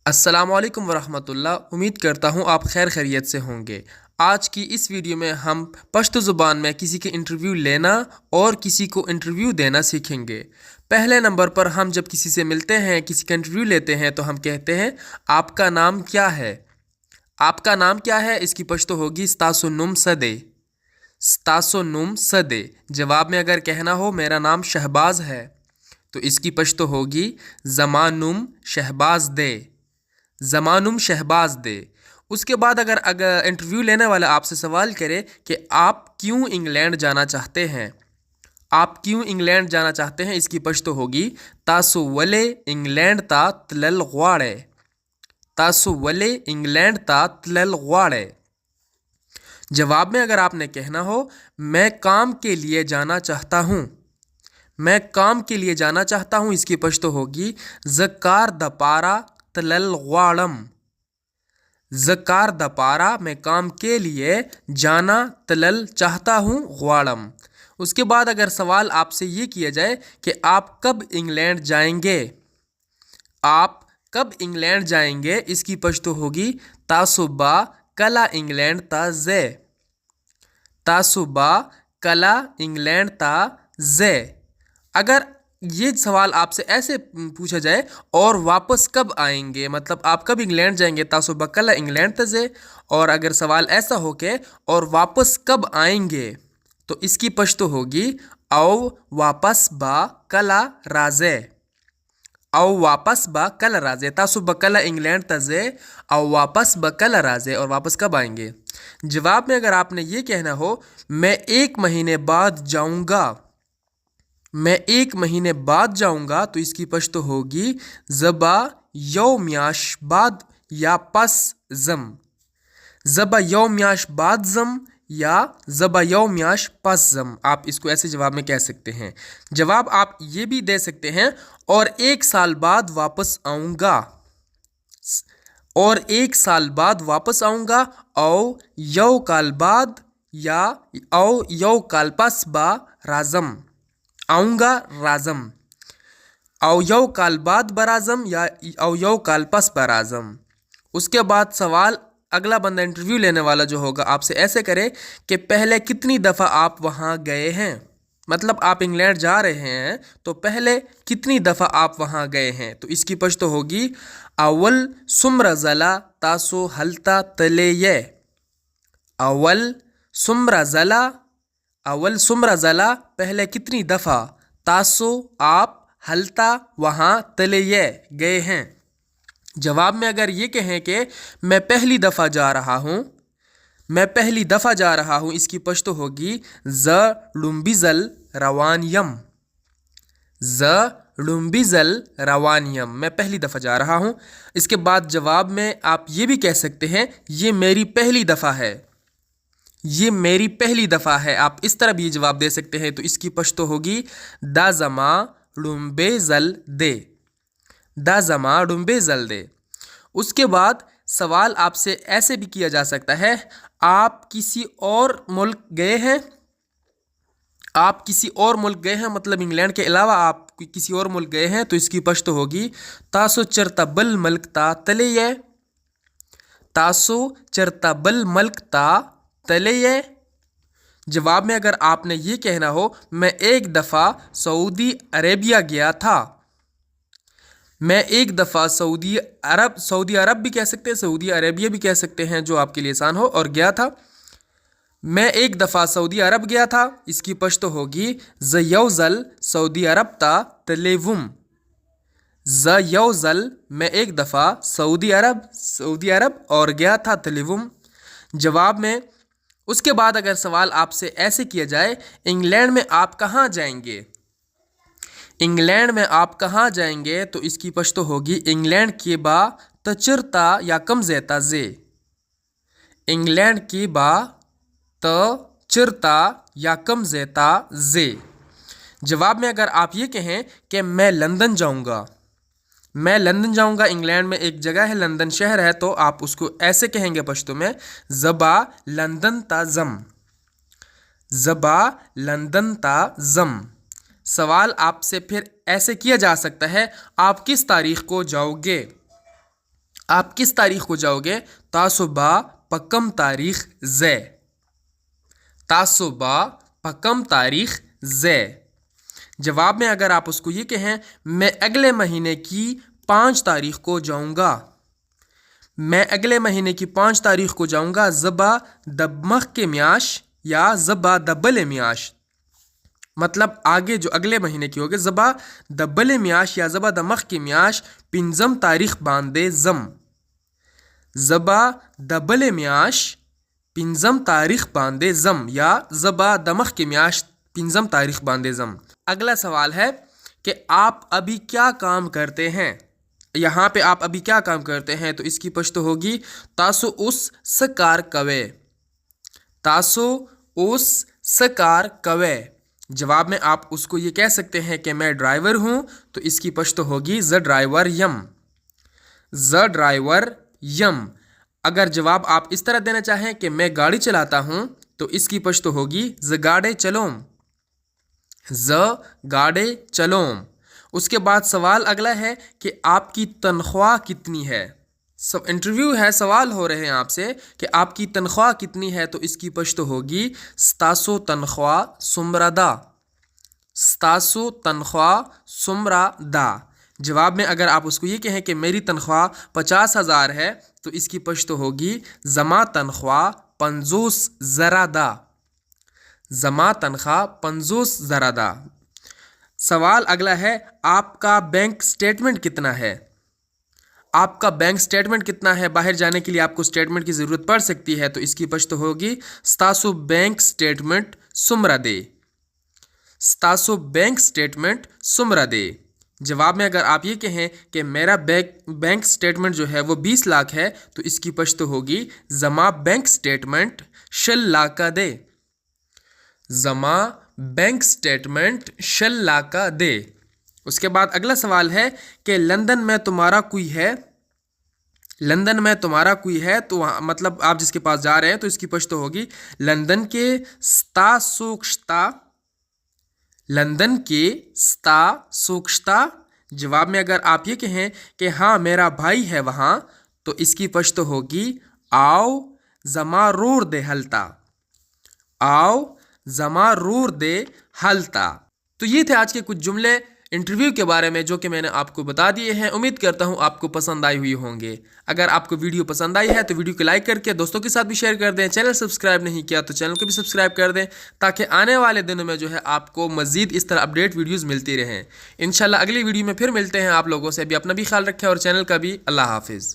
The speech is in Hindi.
अस्सलामुअलैकुम वरहमतुल्लाह। उम्मीद करता हूँ आप खैर खैरियत से होंगे। आज की इस वीडियो में हम पश्तो ज़ुबान में किसी के इंटरव्यू लेना और किसी को इंटरव्यू देना सीखेंगे। पहले नंबर पर हम जब किसी से मिलते हैं, किसी का इंटरव्यू लेते हैं तो हम कहते हैं आपका नाम क्या है। आपका नाम क्या है इसकी पश्तो होगी स्तासुन्नुम सदे। स्तासुन्नुम सदे। जवाब में अगर कहना हो मेरा नाम शहबाज है तो इसकी पश्तो होगी ज़मानुम शहबाज दे। ज़मानुम शहबाज दे। उसके बाद अगर इंटरव्यू लेने वाला आपसे सवाल करे कि आप क्यों इंग्लैंड जाना चाहते हैं, आप क्यों इंग्लैंड जाना चाहते हैं, इसकी पश्तो होगी तासु वले इंग्लैंड ता तलल ग्वाड़े। तासु वले इंग्लैंड ता तलल ग्वाड़े। जवाब में अगर आपने कहना हो मैं काम के लिए जाना चाहता हूँ, मैं काम के लिए जाना चाहता हूँ, इसकी पश्तो होगी ज़कार दपारा तलल ग्वाड़म। ज़कार दपारा मैं काम के लिए जाना तलल चाहता हूँ ग्वाड़म। उसके बाद अगर सवाल आपसे ये किया जाए कि आप कब इंग्लैंड जाएंगे, आप कब इंग्लैंड जाएंगे, इसकी पश्तो होगी तासुबा कला इंग्लैंड ता जे। तासुबा कला इंग्लैंड ता जे। अगर ये सवाल आपसे ऐसे पूछा जाए और वापस कब आएंगे, मतलब आप कब इंग्लैंड जाएंगे, तासो बकला इंग्लैंड तजे। और अगर सवाल ऐसा हो के और वापस कब आएंगे तो इसकी पश्तो होगी औ वापस बा कला राजे। औ वापस बा कल राजे। तासो बकला इंग्लैंड तजे औ वापस बकल राजे। और वापस कब आएंगे। जवाब में अगर आपने ये कहना हो मैं 1 महीने बाद जाऊंगा, मैं 1 महीने बाद जाऊंगा, तो इसकी पश्तो होगी ज़बा यौम्याश बाद या पस ज़म। ज़बा यौम्याश बाद ज़म या ज़बा यौम्याश पस ज़म। आप इसको ऐसे जवाब में कह सकते हैं। जवाब आप ये भी दे सकते हैं और 1 साल बाद वापस आऊँगा, और 1 साल बाद वापस आऊँगा। औ यौ काल बाद या औ यौ काल पस बा राज़म। आऊँगा राज़म। औ यौ काल बाद बराज़म या औ यौ काल पस बराज़म। उसके बाद सवाल अगला बंदा इंटरव्यू लेने वाला जो होगा आपसे ऐसे करे कि पहले कितनी दफ़ा आप वहाँ गए हैं, मतलब आप इंग्लैंड जा रहे हैं तो पहले कितनी दफ़ा आप वहाँ गए हैं। तो इसकी पश्तो होगी अव्वल सुम्र ज़ला तासो हल्ता तले ये। अव्वल सुम्र ज़ला, अव्वल सुम्र ज़ला पहले कितनी दफ़ा, तासो आप, हल्ता वहाँ, तले ये गए हैं। जवाब में अगर ये कहें कि मैं पहली दफ़ा जा रहा हूँ, मैं पहली दफ़ा जा रहा हूँ, इसकी पश्तो होगी ज़ लुम्बिज़ल रवानियम। ज़ लुम्बिज़ल रवानियम, मैं पहली दफ़ा जा रहा हूँ। इसके बाद जवाब में आप ये भी कह सकते हैं ये मेरी पहली दफ़ा है, ये मेरी पहली दफ़ा है। आप इस तरह भी जवाब दे सकते हैं। तो इसकी पश्तो होगी दाजमा लुम्बे जल दे। दाजमा लुम्बे जल दे। उसके बाद सवाल आपसे ऐसे भी किया जा सकता है आप किसी और मुल्क गए हैं, आप किसी और मुल्क गए हैं, मतलब इंग्लैंड के अलावा आप किसी और मुल्क गए हैं। तो इसकी पश्तो होगी तासो चरता बल मल्क ता तले ये। तासो चरता बल मल्क ता तले ये। जवाब में अगर आपने ये कहना हो मैं एक दफ़ा सऊदी अरेबिया गया था, मैं एक दफ़ा सऊदी अरब भी कह सकते हैं, सऊदी अरेबिया भी कह सकते हैं, जो आपके लिए आसान हो, और गया था। मैं एक दफ़ा सऊदी अरब गया था, इसकी पश्तो होगी ज़यौज़ल सऊदी अरब ता तलेवुम। ज़यौज़ल मैं एक दफ़ा सऊदी अरब और गया था तलेवुम। जवाब में उसके बाद अगर सवाल आपसे ऐसे किया जाए इंग्लैंड में आप कहाँ जाएंगे, इंग्लैंड में आप कहाँ जाएंगे, तो इसकी पश्तो होगी इंग्लैंड के बा तचरता या कम ज़ेता जे। इंग्लैंड की बा तचरता या कम ज़ेता जे। जवाब में अगर आप ये कहें कि मैं लंदन जाऊंगा, मैं लंदन जाऊंगा, इंग्लैंड में एक जगह है लंदन शहर है, तो आप उसको ऐसे कहेंगे पश्तो में ज़बा लंदन ता ज़म। ज़बा लंदन ता ज़म। सवाल आपसे फिर ऐसे किया जा सकता है आप किस तारीख को जाओगे, आप किस तारीख को जाओगे? तासो बा पक्कम तारीख ज़े। तासो बा पक्कम तारीख ज़े। जवाब में अगर आप उसको ये कहें, मैं अगले महीने की 5 तारीख को जाऊंगा। मैं अगले महीने की 5 तारीख को जाऊंगा। ज़बा दमख के म्याश या ज़बा दबले म्याश, मतलब आगे जो अगले महीने की होगी। ज़बा दबले म्याश या ज़बा दमख की म्याश पिंजम तारीख बांदे ज़म। ज़बा दबले म्याश पिंजम तारीख बांदे ज़म या ज़बा दमख की म्याश पिंजम तारीख बांदे ज़म। अगला सवाल है कि आप अभी क्या काम करते हैं। यहाँ पे आप अभी क्या काम करते हैं, तो इसकी पश्तो होगी तासो उस सकार कवे। तासो उस सकार कवे। जवाब में आप उसको ये कह सकते हैं कि मैं ड्राइवर हूँ, तो इसकी पश्तो होगी ज़ ड्राइवर यम। ज़ ड्राइवर यम। अगर जवाब आप इस तरह देना चाहें कि मैं गाड़ी चलाता हूँ, तो इसकी पश्तो होगी ज़ गाड़े चलोम। ज़ गाड़े चलोम। उसके बाद सवाल अगला है कि आपकी तनख्वाह कितनी है। सब इंटरव्यू है, सवाल हो रहे हैं आपसे कि आपकी तनख्वाह कितनी है, तो इसकी पश्तो होगी स्तासो तनख्वाह सुमरादा। स्तासो तनख्वाह सुमरादा। जवाब में अगर आप उसको ये कहें कि मेरी तनख्वाह 50,000 है, तो इसकी पश्तो होगी जमा तनख्वाह 50 ज़रादा। जमा तनख्वाह 50 ज़रादा। सवाल अगला है, आपका बैंक स्टेटमेंट कितना है। आपका बैंक स्टेटमेंट कितना है। बाहर जाने के लिए आपको स्टेटमेंट की ज़रूरत पड़ सकती है, तो इसकी पश्तो होगी स्तासो बैंक स्टेटमेंट सुमरा दे। स्तासो बैंक स्टेटमेंट सुमरा दे। जवाब में अगर आप ये कहें कि मेरा बैंक स्टेटमेंट जो है वो 20 लाख है, तो इसकी पश्तो होगी जमा बैंक स्टेटमेंट शल लाका दे। जमा बैंक स्टेटमेंट शल लाका दे। उसके बाद अगला सवाल है कि लंदन में तुम्हारा कोई है। लंदन में तुम्हारा कोई है, तो मतलब आप जिसके पास जा रहे हैं, तो इसकी पश्तो होगी लंदन के स्ता सोक्ष्ता। लंदन के स्ता सोक्ष्ता। जवाब में अगर आप ये कहें कि हाँ मेरा भाई है वहाँ, तो इसकी पश्तो होगी आओ जमा रोर दे हलता। आओ जमा रोर दे हलता। तो ये थे आज के कुछ जुमले इंटरव्यू के बारे में जो कि मैंने आपको बता दिए हैं। उम्मीद करता हूँ आपको पसंद आई हुई होंगे। अगर आपको वीडियो पसंद आई है तो वीडियो को लाइक करके दोस्तों के साथ भी शेयर कर दें। चैनल सब्सक्राइब नहीं किया तो चैनल को भी सब्सक्राइब कर दें, ताकि आने वाले दिनों में जो है आपको मज़ीद इस तरह अपडेट वीडियोज़ मिलती रहें। इंशाल्लाह अगली वीडियो में फिर मिलते हैं आप लोगों से। अभी अपना भी ख्याल रखें और चैनल का भी। अल्लाह हाफिज़।